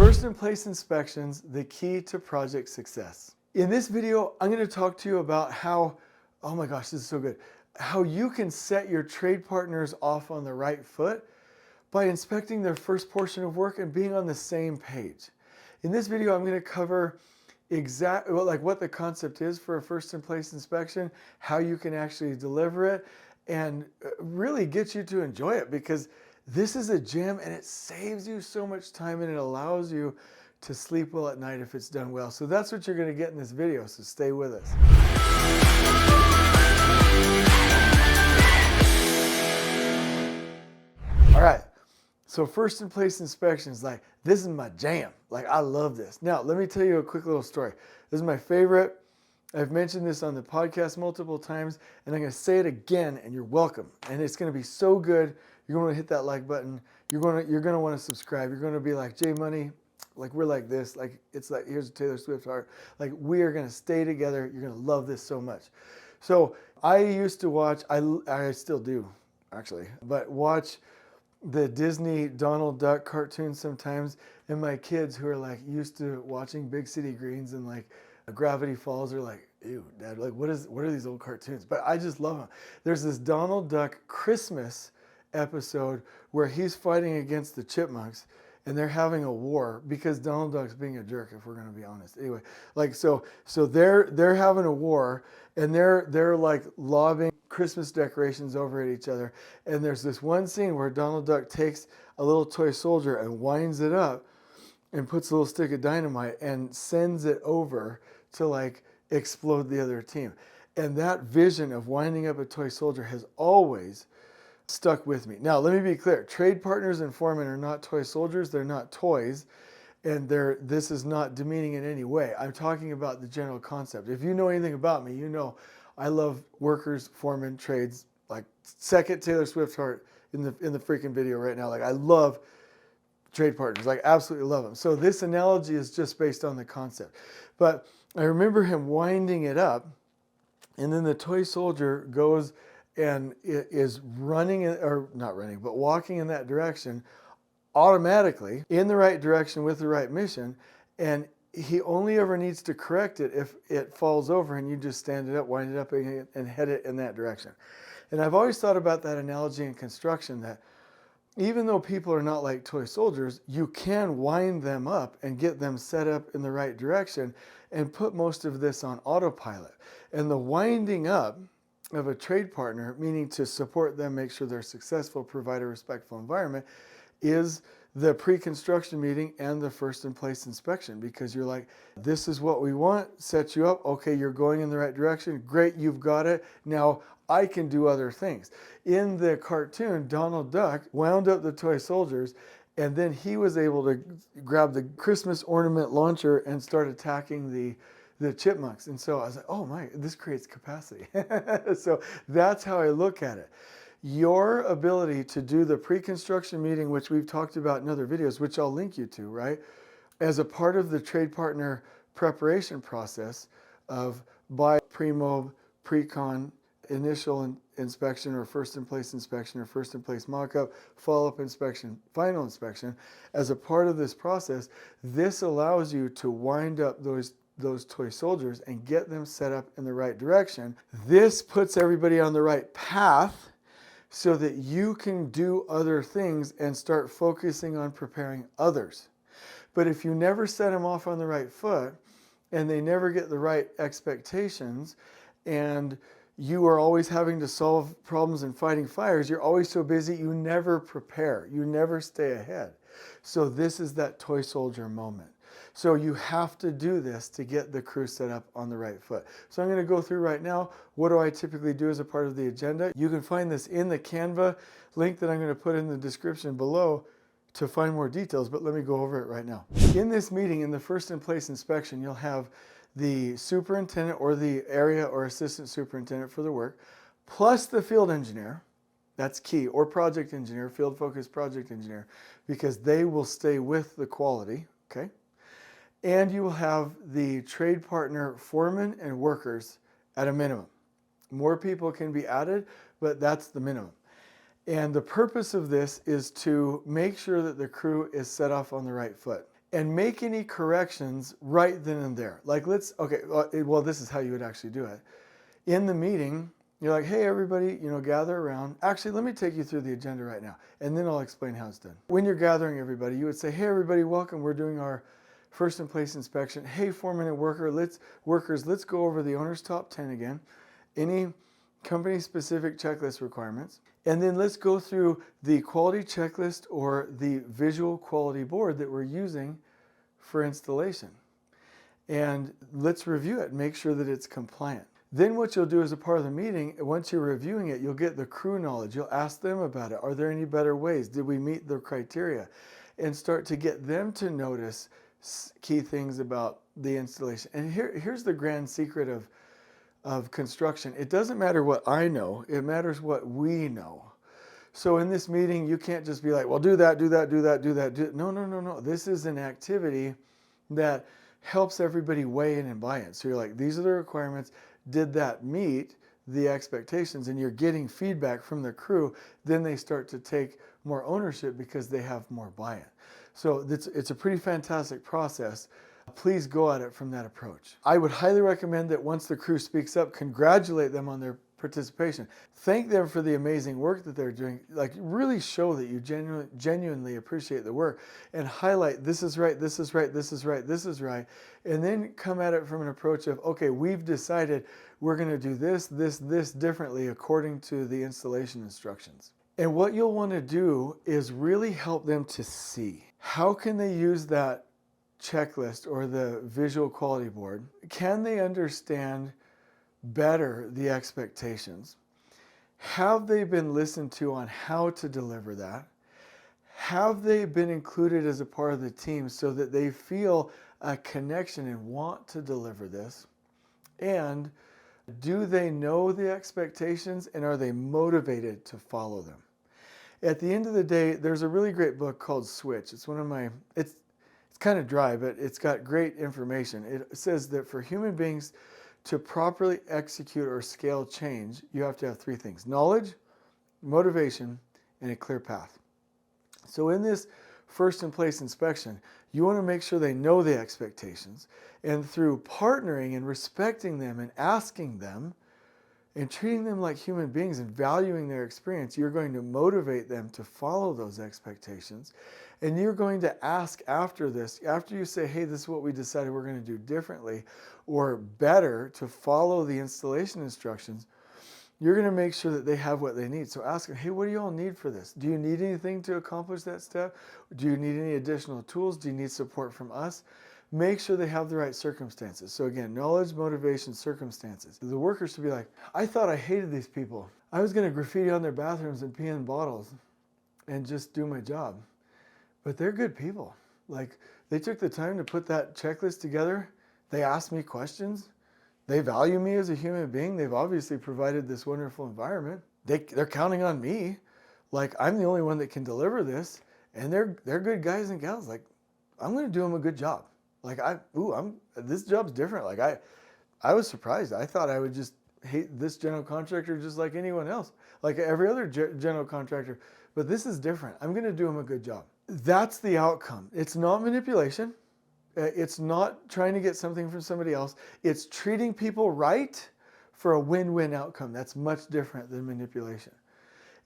First in place inspections, the key to project success. In this video, I'm going to talk to you about how, oh my gosh, this is so good, how you can set your trade partners off on the right foot by inspecting their first portion of work and being on the same page. In this video, I'm going to cover what the concept is for a first in place inspection, how you can actually deliver it, and really get you to enjoy it, because this is a gem and it saves you so much time and it allows you to sleep well at night if it's done well. So that's what you're going to get in this video, so stay with us. All right, so first in place inspections, like this is my jam. Like I love this. Now, let me tell you a quick little story. This is my favorite. I've mentioned this on the podcast multiple times, and I'm going to say it again, and you're welcome. And it's going to be so good. You're going to hit that like button. You're going to want to subscribe. You're going to be like, Jay Money, like we're like this. Like it's like, here's a Taylor Swift heart. Like we are going to stay together. You're going to love this so much. So I used to watch, I still do actually, but watch the Disney Donald Duck cartoons sometimes. And my kids who are like used to watching Big City Greens and like Gravity Falls are like, ew, Dad, like what are these old cartoons? But I just love them. There's this Donald Duck Christmas episode where he's fighting against the chipmunks and they're having a war because Donald Duck's being a jerk, if we're going to be honest. Anyway, like so they're having a war and they're like lobbing Christmas decorations over at each other. And there's this one scene where Donald Duck takes a little toy soldier and winds it up and puts a little stick of dynamite and sends it over to like explode the other team. And that vision of winding up a toy soldier has always stuck with me. Now, let me be clear. Trade partners and foremen are not toy soldiers. They're not toys. And this is not demeaning in any way. I'm talking about the general concept. If you know anything about me, you know I love workers, foremen, trades, like second Taylor Swift heart in the freaking video right now. Like I love trade partners, like absolutely love them. So this analogy is just based on the concept. But I remember him winding it up, and then the toy soldier goes and is running, or not running, but walking in that direction automatically in the right direction with the right mission. And he only ever needs to correct it if it falls over and you just stand it up, wind it up, and head it in that direction. And I've always thought about that analogy in construction, that even though people are not like toy soldiers, you can wind them up and get them set up in the right direction and put most of this on autopilot. And the winding up of a trade partner, meaning to support them, make sure they're successful, provide a respectful environment, is the pre-construction meeting and the first in place inspection, because you're like, this is what we want, set you up. Okay, you're going in the right direction. Great, you've got it. Now I can do other things. In the cartoon, Donald Duck wound up the toy soldiers, and then he was able to grab the Christmas ornament launcher and start attacking the chipmunks. And so I was like, oh my, this creates capacity. So that's how I look at it. Your ability to do the pre-construction meeting, which we've talked about in other videos, which I'll link you to, right? As a part of the trade partner preparation process of buy, pre-mob, pre-con, initial inspection or first in place inspection or first in place mock-up, follow-up inspection, final inspection. As a part of this process, this allows you to wind up those toy soldiers and get them set up in the right direction. This puts everybody on the right path so that you can do other things and start focusing on preparing others. But if you never set them off on the right foot and they never get the right expectations, and you are always having to solve problems and fighting fires, you're always so busy, you never prepare, you never stay ahead. So this is that toy soldier moment. So you have to do this to get the crew set up on the right foot. So I'm going to go through right now, what do I typically do as a part of the agenda? You can find this in the Canva link that I'm going to put in the description below to find more details, but let me go over it right now. In this meeting, in the first in place inspection, you'll have the superintendent or the area or assistant superintendent for the work, plus the field engineer. That's key, or project engineer, field focused project engineer, because they will stay with the quality, okay? And you will have the trade partner foreman and workers at a minimum. More people can be added, but that's the minimum. And the purpose of this is to make sure that the crew is set off on the right foot. and make any corrections right then and there. Like well, this is how you would actually do it. In the meeting, you're like, hey, everybody, gather around. Actually, let me take you through the agenda right now, and then I'll explain how it's done. When you're gathering everybody, you would say, hey, everybody, welcome. We're doing our first in place inspection. Hey, foreman and workers, let's go over the owner's top 10 again. Any company specific checklist requirements. And then let's go through the quality checklist or the visual quality board that we're using for installation. And let's review it and make sure that it's compliant. Then what you'll do as a part of the meeting, once you're reviewing it, you'll get the crew knowledge. You'll ask them about it. Are there any better ways? Did we meet the criteria? And start to get them to notice key things about the installation. And here's the grand secret of construction. It doesn't matter what I know. It matters what we know. So in this meeting, you can't just be like, well, do that. No. This is an activity that helps everybody weigh in and buy in. So you're like, these are the requirements. Did that meet the expectations? And you're getting feedback from the crew. Then they start to take more ownership because they have more buy-in. So it's a pretty fantastic process. Please go at it from that approach. I would highly recommend that once the crew speaks up, congratulate them on their participation. Thank them for the amazing work that they're doing. Like, really show that you genuinely appreciate the work, and highlight this is right, this is right, this is right, this is right. And then come at it from an approach of, okay, we've decided we're going to do this differently according to the installation instructions. And what you'll want to do is really help them to see how can they use that checklist or the visual quality board. Can they understand better the expectations? Have they been listened to on how to deliver that? Have they been included as a part of the team so that they feel a connection and want to deliver this? And do they know the expectations, and are they motivated to follow them? At the end of the day, there's a really great book called Switch. It's one of my, it's kind of dry, but it's got great information. It says that for human beings to properly execute or scale change, you have to have three things: knowledge, motivation, and a clear path. So in this first in place inspection, you want to make sure they know the expectations. And through partnering and respecting them and asking them and treating them like human beings and valuing their experience, you're going to motivate them to follow those expectations. And you're going to ask after this, after you say, hey, this is what we decided we're going to do differently or better to follow the installation instructions, you're going to make sure that they have what they need. So ask them, hey, what do you all need for this? Do you need anything to accomplish that step? Do you need any additional tools? Do you need support from us? Make sure they have the right circumstances. So again, knowledge, motivation, circumstances. The workers should be like, I thought I hated these people. I was going to graffiti on their bathrooms and pee in bottles and just do my job. But they're good people. Like, they took the time to put that checklist together. They asked me questions. They value me as a human being. They've obviously provided this wonderful environment. They're counting on me. Like, I'm the only one that can deliver this. And they're good guys and gals. Like, I'm going to do them a good job. Like, this job's different. Like, I was surprised. I thought I would just hate this general contractor just like anyone else, like every other general contractor. But this is different. I'm going to do them a good job. That's the outcome. It's not manipulation. It's not trying to get something from somebody else. It's treating people right for a win-win outcome. That's much different than manipulation.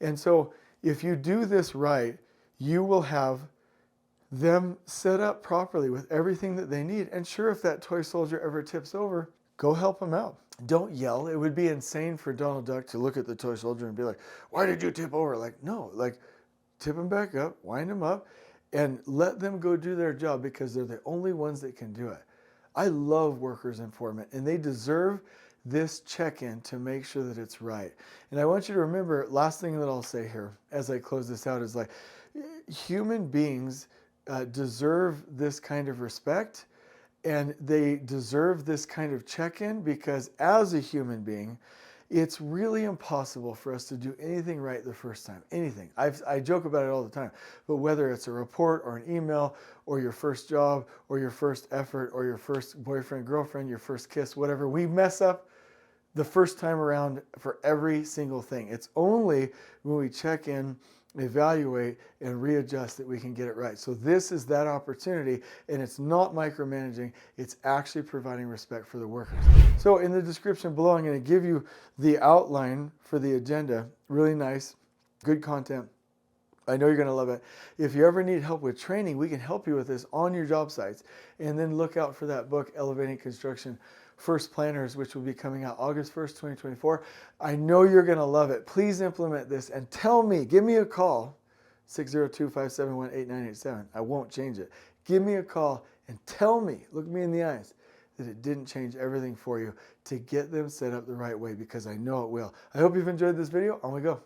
And so if you do this right, you will have them set up properly with everything that they need. And sure, if that toy soldier ever tips over, go help him out. Don't yell. It would be insane for Donald Duck to look at the toy soldier and be like, why did you tip over? Like, no, like, tip him back up, wind him up, and let them go do their job, because they're the only ones that can do it. I love workers and foremen, and they deserve this check-in to make sure that it's right. And I want you to remember, last thing that I'll say here as I close this out is, like, human beings deserve this kind of respect, and they deserve this kind of check-in, because as a human being, it's really impossible for us to do anything right the first time. Anything. I joke about it all the time. But whether it's a report or an email or your first job or your first effort or your first boyfriend, girlfriend, your first kiss, whatever, we mess up the first time around for every single thing. It's only when we check in evaluate, and readjust that we can get it right. So this is that opportunity, and it's not micromanaging, it's actually providing respect for the workers. So in the description below, I'm going to give you the outline for the agenda. Really nice, good content. I know you're going to love it. If you ever need help with training, we can help you with this on your job sites. And then look out for that book, Elevating Construction First Planners, which will be coming out August 1st, 2024. I know you're going to love it. Please implement this and tell me, give me a call, 602-571-8987. I won't change it. Give me a call and tell me, look me in the eyes, that it didn't change everything for you to get them set up the right way, because I know it will. I hope you've enjoyed this video. On we go.